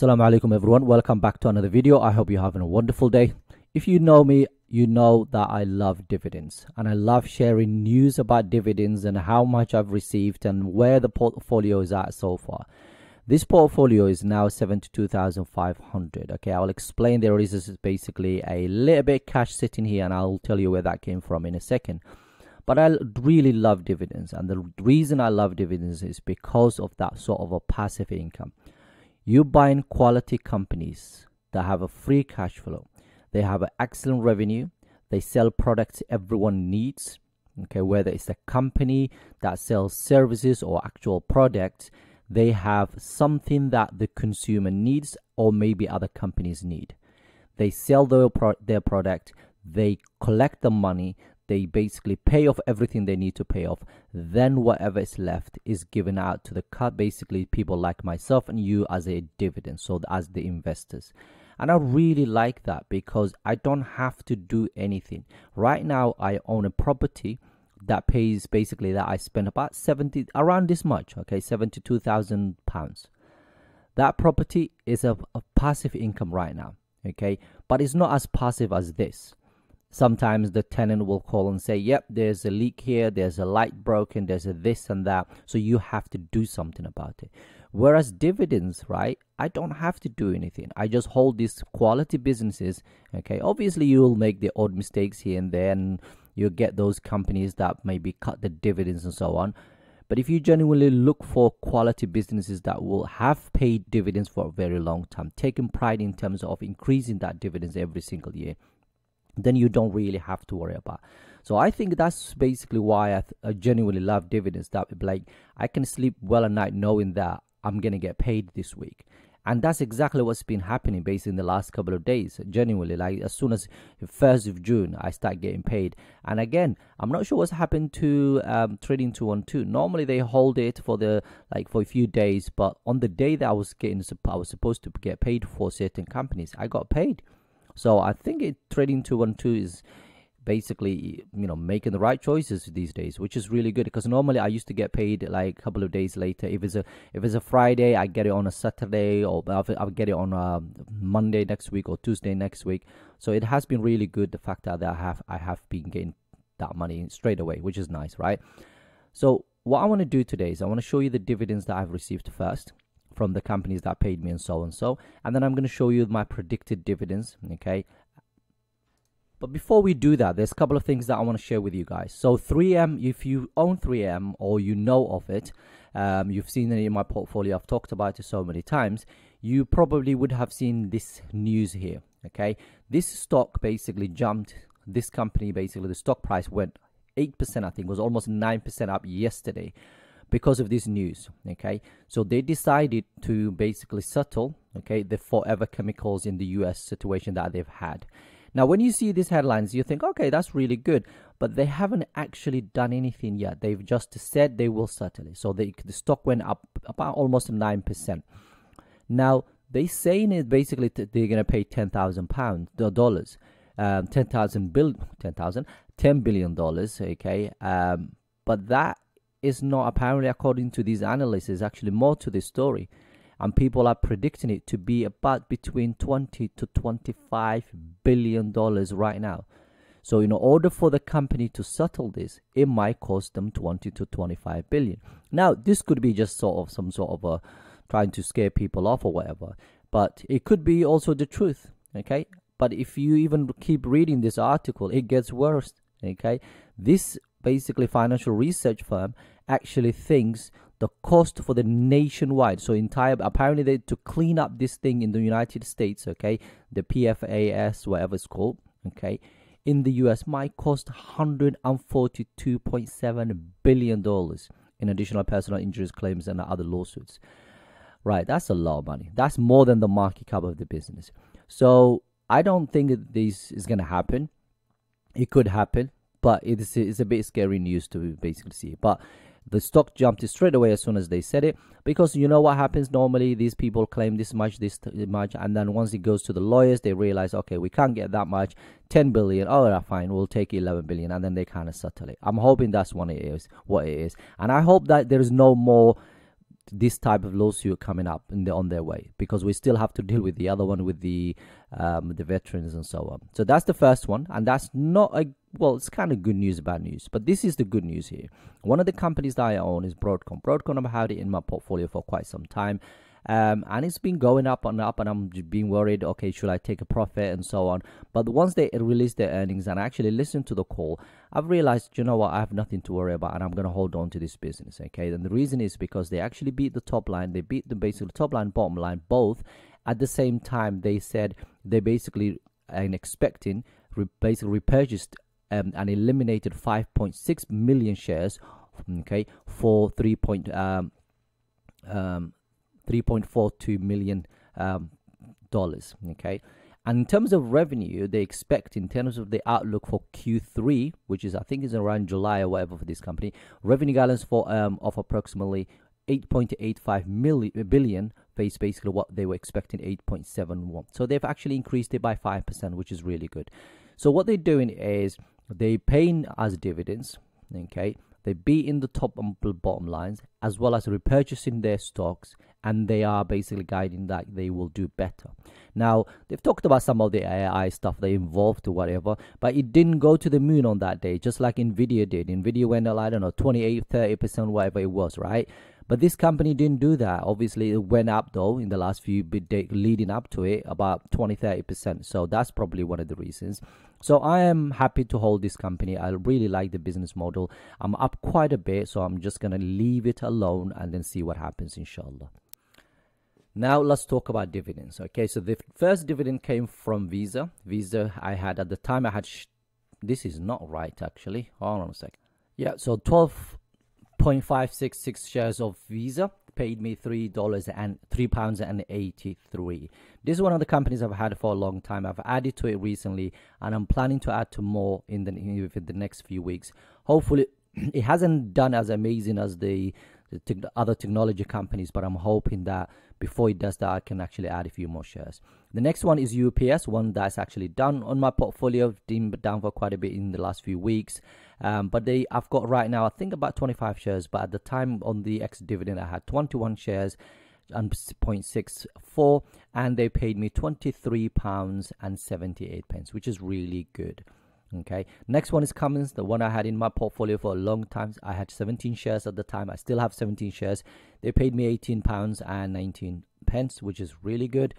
Assalamu Alaikum everyone, welcome back to another video. I hope you're having a wonderful day. If you know me, you know that I love dividends and I love sharing news about dividends and how much I've received and where the portfolio is at so far. This portfolio is now 72,500. Okay, I'll explain. There is basically a little bit cash sitting here and I'll tell you where that came from in a second. But I really love dividends, and the reason I love dividends is because of that sort of a passive income. You buying quality companies that have a free cash flow. They have an excellent revenue. They sell products everyone needs. Okay, whether it's a company that sells services or actual products, they have something that the consumer needs or maybe other companies need. They sell their product. They collect the money. They basically pay off everything they need to pay off. Then whatever is left is given out to the basically people like myself and you as a dividend, so as the investors. And I really like that because I don't have to do anything. Right now I own a property that pays basically that I spend about around this much, okay, £72,000. That property is a passive income right now, okay, but it's not as passive as this. Sometimes the tenant will call and say, yep, there's a leak here, there's a light broken, there's a this and that. So you have to do something about it. Whereas dividends, right, I don't have to do anything. I just hold these quality businesses. Okay, obviously you will make the odd mistakes here and there, and you'll get those companies that maybe cut the dividends and so on. But if you genuinely look for quality businesses that will have paid dividends for a very long time, taking pride in terms of increasing that dividends every single year, then you don't really have to worry about. So I think that's basically why I genuinely love dividends. That like I can sleep well at night knowing that I'm gonna get paid this week, and that's exactly what's been happening basically in the last couple of days. Genuinely, like as soon as the 1st of June, I start getting paid. And again, I'm not sure what's happened to Trading 212. Normally they hold it for for a few days, but on the day that I was supposed to get paid for certain companies, I got paid. So I think Trading 212 is basically, making the right choices these days, which is really good, because normally I used to get paid like a couple of days later. If it's a Friday, I get it on a Saturday, or I'll get it on a Monday next week or Tuesday next week. So it has been really good, the fact that I have been getting that money straight away, which is nice, right? So what I want to do today is I want to show you the dividends that I've received first from the companies that paid me and so, and then I'm going to show you my predicted dividends. Okay, but before we do that, there's a couple of things that I want to share with you guys. So 3M, if you own 3M or you know of it, you've seen it in my portfolio, I've talked about it so many times, you probably would have seen this news here. Okay, this stock basically jumped. This company, basically the stock price went 8%, I think was almost 9% up yesterday because of this news. Okay, so they decided to basically settle, okay, the Forever Chemicals in the US situation that they've had. Now when you see these headlines, you think, okay, that's really good, but they haven't actually done anything yet. They've just said they will settle it. So the stock went up about almost 9%. Now they saying it basically they're going to pay $10,000, $10 billion, okay, but that is not, apparently according to these analysts, actually more to the story, and people are predicting it to be about between 20 to 25 billion dollars right now. So in order for the company to settle this, it might cost them 20 to 25 billion. Now this could be just some sort of a trying to scare people off or whatever, but it could be also the truth. Okay, but if you even keep reading this article, it gets worse. Okay, this basically financial research firm actually thinks the cost for the nationwide, so apparently they to clean up this thing in the United States, okay, the PFAS, whatever it's called, okay, in the US might cost $142.7 billion in additional personal injuries claims and other lawsuits. Right, that's a lot of money. That's more than the market cap of the business. So I don't think that this is going to happen. It could happen, but it's a bit scary news to basically see. But the stock jumped straight away as soon as they said it, because you know what happens normally, these people claim this much, and then once it goes to the lawyers, they realize, okay, we can't get that much, 10 billion, oh yeah, fine, we'll take 11 billion, and then they kind of settle it. I'm hoping that's what it is, and I hope that there is no more this type of lawsuit coming up on their way, because we still have to deal with the other one with the veterans and so on. So that's the first one, and that's not a, well, it's kind of good news, bad news, but this is the good news here. One of the companies that I own is Broadcom. I've had it in my portfolio for quite some time. And it's been going up and up, and I'm being worried, okay, should I take a profit and so on. But once they release their earnings and I actually listen to the call, I've realized, you know what, I have nothing to worry about, and I'm going to hold on to this business. Okay, and the reason is because they actually beat the top line. They beat the basically top line, bottom line, both at the same time. They said they basically and expecting basically repurchased and eliminated 5.6 million shares, okay, for 3.42 million dollars. Okay, and in terms of revenue, they expect, in terms of the outlook for Q3, which is I think is around July or whatever for this company, revenue guidance for of approximately 8.85 billion, basically what they were expecting, 8.71. So they've actually increased it by 5%, which is really good. So what they're doing is they paying us dividends. Okay, they beat in the top and bottom lines, as well as repurchasing their stocks, and they are basically guiding that they will do better. Now, they've talked about some of the AI stuff they involved or whatever, but it didn't go to the moon on that day, just like Nvidia did. Nvidia went, I don't know, 28, 30%, whatever it was, right? But this company didn't do that. Obviously, it went up, though, in the last few days leading up to it, about 20, 30%. So that's probably one of the reasons. So I am happy to hold this company. I really like the business model. I'm up quite a bit, so I'm just going to leave it alone and then see what happens, inshallah. Now let's talk about dividends. Okay, so the first dividend came from Visa. Visa, I had at the time, I had, this is not right actually. Hold on a sec. Yeah, so 12.566 shares of Visa paid me £3.83. This is one of the companies I've had for a long time. I've added to it recently, and I'm planning to add to more in the next few weeks. Hopefully, it hasn't done as amazing as the other technology companies, but I'm hoping that before it does that, I can actually add a few more shares. The next one is UPS, one that's actually done on my portfolio, down for quite a bit in the last few weeks. But I've got right now, I think about 25 shares, but at the time on the ex-dividend, I had 21 shares and 0.64, and they paid me £23.78, which is really good. Okay, next one is Cummins, the one I had in my portfolio for a long time. I had 17 shares at the time. I still have 17 shares. They paid me £18.19, which is really good.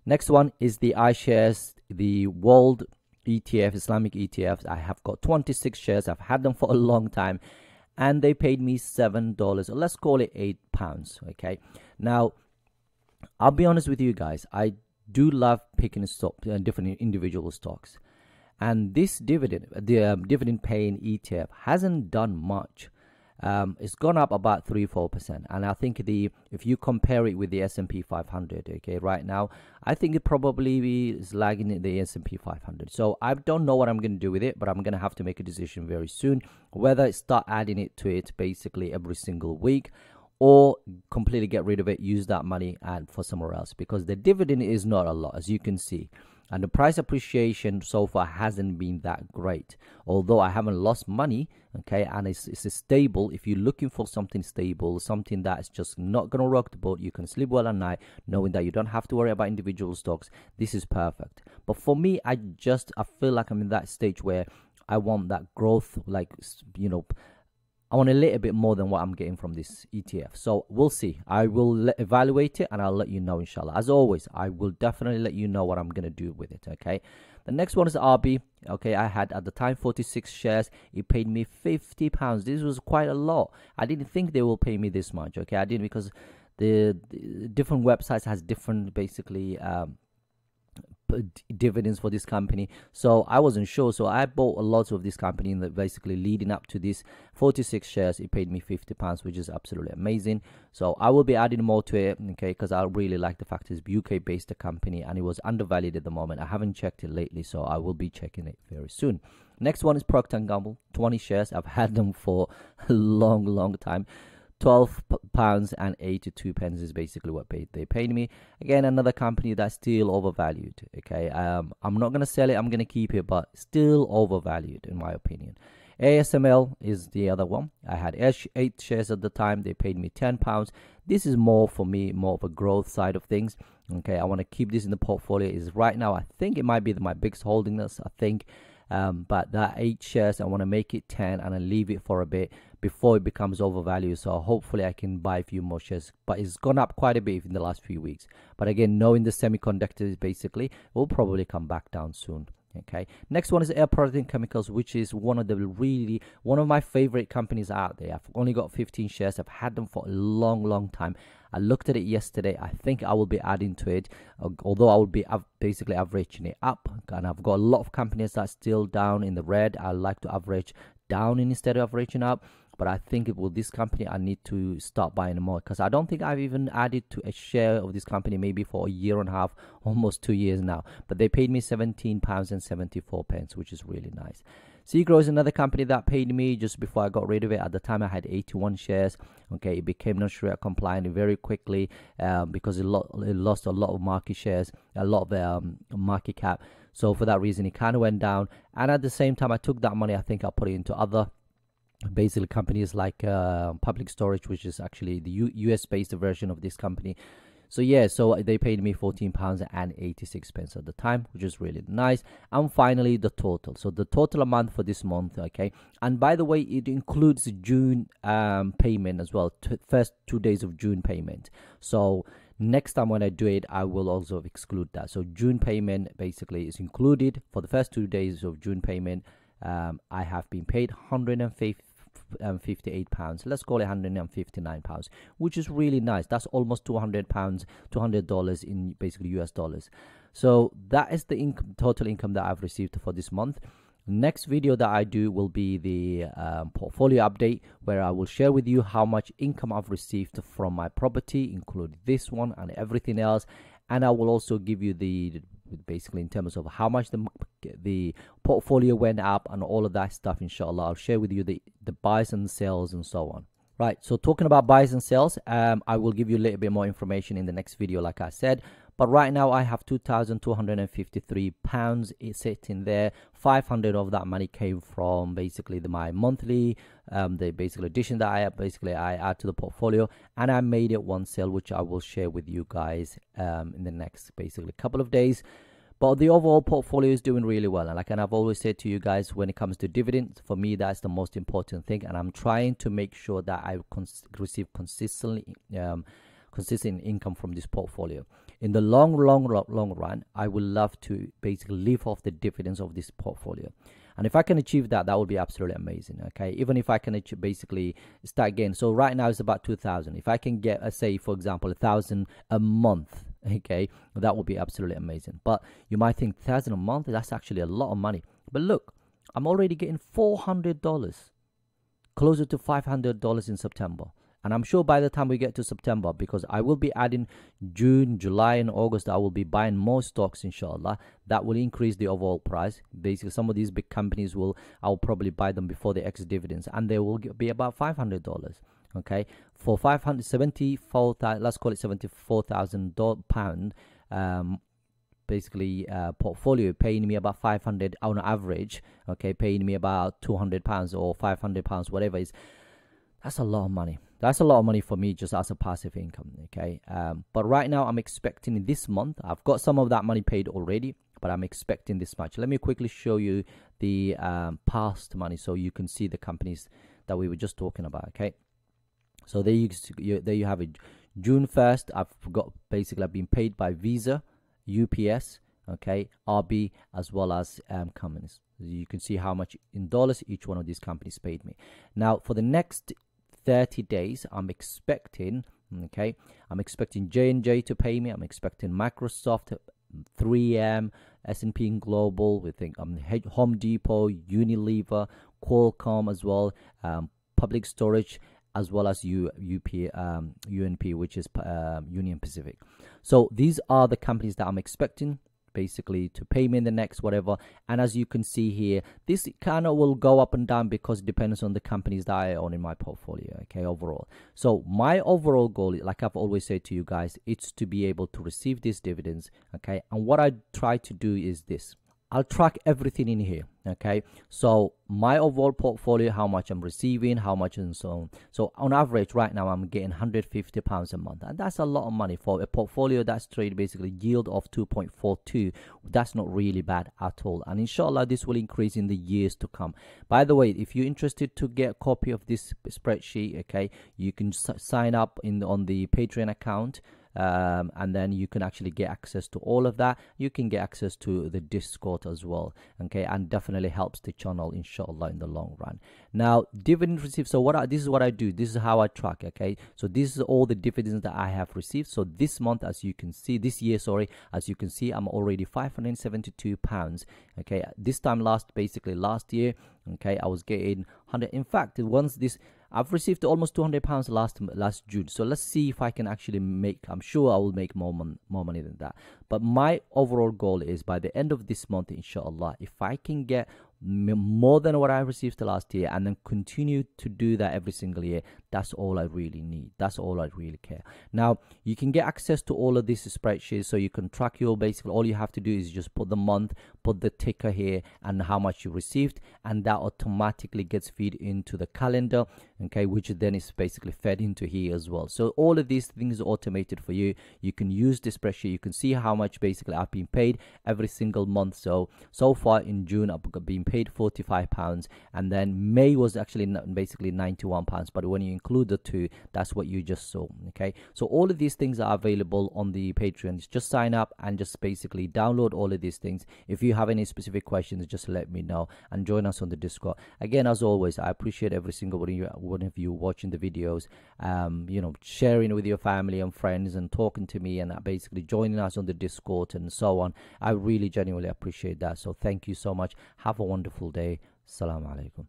Next one is the iShares, the World ETF, Islamic ETFs. I have got 26 shares. I've had them for a long time, and they paid me $7, or let's call it £8. Okay, now I'll be honest with you guys. I do love picking different individual stocks. And this dividend, the dividend paying ETF, hasn't done much. It's gone up about 3-4%, and I think if you compare it with the S&P 500, okay, right now I think it probably is lagging the S&P 500. So I don't know what I'm going to do with it, but I'm going to have to make a decision very soon whether I start adding it to it basically every single week, or completely get rid of it, use that money and for somewhere else, because the dividend is not a lot, as you can see. And the price appreciation so far hasn't been that great, although I haven't lost money, okay, and it's stable. If you're looking for something stable, something that's just not going to rock the boat, you can sleep well at night knowing that you don't have to worry about individual stocks, this is perfect. But for me, I feel like I'm in that stage where I want that growth, like, you know, I want a little bit more than what I'm getting from this ETF. So we'll see. I will evaluate it and I'll let you know, inshallah. As always, I will definitely let you know what I'm going to do with it, okay? The next one is RB. Okay, I had at the time 46 shares. It paid me £50. This was quite a lot. I didn't think they will pay me this much, okay? I didn't, because the different websites has different basically dividends for this company, so I wasn't sure. So I bought a lot of this company, and basically leading up to this 46 shares, it paid me £50, which is absolutely amazing. So I will be adding more to it, okay, because I really like the fact it's UK based company and it was undervalued at the moment. I haven't checked it lately, so I will be checking it very soon. Next one is Procter & Gamble, 20 shares. I've had them for a long time. £12.82 is basically what they paid me. Again, another company that's still overvalued. Okay, I'm not going to sell it, I'm going to keep it, but still overvalued in my opinion. ASML is the other one. I had 8 shares at the time. They paid me £10. This is more for me, more of a growth side of things. Okay, I want to keep this in the portfolio. Is right now, I think it might be my biggest holding, I think. But that 8 shares, I want to make it 10 and I leave it for a bit before it becomes overvalued. So hopefully I can buy a few more shares, but it's gone up quite a bit in the last few weeks. But again, knowing the semiconductors basically will probably come back down soon. Okay, next one is Air Products and Chemicals, which is one of my favorite companies out there. I've only got 15 shares. I've had them for a long time. I looked at it yesterday. I think I will be adding to it, although I will be basically averaging it up. And I've got a lot of companies that are still down in the red. I like to average down instead of averaging up. But I think with this company, I need to start buying more, because I don't think I've even added to a share of this company maybe for a year and a half, almost 2 years now. But they paid me £17.74, which is really nice. Seagro is another company that paid me just before I got rid of it. At the time, I had 81 shares. Okay, it became non-Sharia compliant very quickly because it lost a lot of market shares, a lot of market cap. So for that reason, it kind of went down. And at the same time, I took that money. I think I put it into other basically companies like Public Storage, which is actually the US-based version of this company. So yeah, so they paid me £14.86 at the time, which is really nice. And finally, the total. So the total amount for this month, okay. And by the way, it includes June payment as well, first 2 days of June payment. So next time when I do it, I will also exclude that. So June payment basically is included. For the first 2 days of June payment, I have been paid £158. Let's call it £159, which is really nice. That's almost £200, $200 in basically US dollars. So that is the total income that I've received for this month. Next video that I do will be the portfolio update, where I will share with you how much income I've received from my property, including this one and everything else. And I will also give you the basically in terms of how much the portfolio went up and all of that stuff. Inshallah, I'll share with you the buys and sales and so on. Right, so talking about buys and sales, I will give you a little bit more information in the next video, like I said. But right now I have £2,253 sitting there. 500 of that money came from basically my monthly, the basic addition that I add to the portfolio, and I made it one sale, which I will share with you guys in the next basically couple of days. But the overall portfolio is doing really well. And like I've always said to you guys, when it comes to dividends, for me, that's the most important thing. And I'm trying to make sure that I receive consistent income from this portfolio. In the long run, I would love to basically live off the dividends of this portfolio. And if I can achieve that, that would be absolutely amazing. Okay, even if I can basically start again. So right now it's about 2,000. If I can get, say, for example, 1,000 a month, okay, that would be absolutely amazing. But you might think 1,000 a month, that's actually a lot of money. But look, I'm already getting $400, closer to $500 in September. And I'm sure by the time we get to September, because I will be adding June, July, and August, I will be buying more stocks, inshallah. That will increase the overall price. Basically, some of these big companies I'll probably buy them before the ex-dividends, and they will be about $500. Okay, for 574,000, let's call it £74,000 basically portfolio, paying me about 500 on average. Okay, paying me about £200 or £500, whatever it is. That's a lot of money. That's a lot of money for me just as a passive income, okay? But right now, I'm expecting this month, I've got some of that money paid already, but I'm expecting this much. Let me quickly show you the past money so you can see the companies that we were just talking about, okay? So there you have it. June 1st, I've been paid by Visa, UPS, okay, RB, as well as Cummins. You can see how much in dollars each one of these companies paid me. Now, for the next 30 days, I'm expecting J&J to pay me. I'm expecting Microsoft, 3M, S&P Global, we think Home Depot, Unilever, Qualcomm as well, Public Storage, as well as UNP, which is Union Pacific. So these are the companies that I'm expecting basically to pay me in the next whatever. And as you can see here, this kind of will go up and down because it depends on the companies that I own in my portfolio, okay, overall. So my overall goal, like I've always said to you guys, it's to be able to receive these dividends, okay. And what I try to do is this: I'll track everything in here. Okay, so my overall portfolio, how much I'm receiving, how much, and so on. So on average right now I'm getting £150 a month, and that's a lot of money for a portfolio that's trade basically yield of 2.42. That's not really bad at all, and inshallah this will increase in the years to come. By the way, if you're interested to get a copy of this spreadsheet, okay, you can sign up on the Patreon account. And then you can actually get access to all of that. You can get access to the Discord as well, okay, and definitely helps the channel inshallah in the long run. Now, dividend received. So this is what I do. This is how I track. Okay, so this is all the dividends that I have received. So this month, as you can see, this year, sorry, as you can see, I'm already £572. Okay, this time last year, okay, I was getting 100. In fact, once this, I've received almost £200 last June. So let's see if I can actually make, I'm sure I will make more money than that. But my overall goal is by the end of this month, inshallah, if I can get more than what I received last year and then continue to do that every single year, that's all I really need. That's all I really care. Now, you can get access to all of these spreadsheets, so you can track your, basically all you have to do is just put the month, put the ticker here and how much you received, and that automatically gets fed into the calendar, okay, which then is basically fed into here as well. So all of these things are automated for you. You can use this spreadsheet. You can see how much basically I've been paid every single month. So far in June I've been paid £45, and then May was actually basically £91, but when you include the two, that's what you just saw. Okay, so all of these things are available on the Patreon. Just sign up and just basically download all of these things. If you have any specific questions, just let me know and join us on the Discord. Again, as always, I appreciate every single one of you watching the videos, you know, sharing with your family and friends and talking to me and basically joining us on the Discord and so on. I really genuinely appreciate that. So thank you so much. Have a wonderful day. Assalamu Alaikum.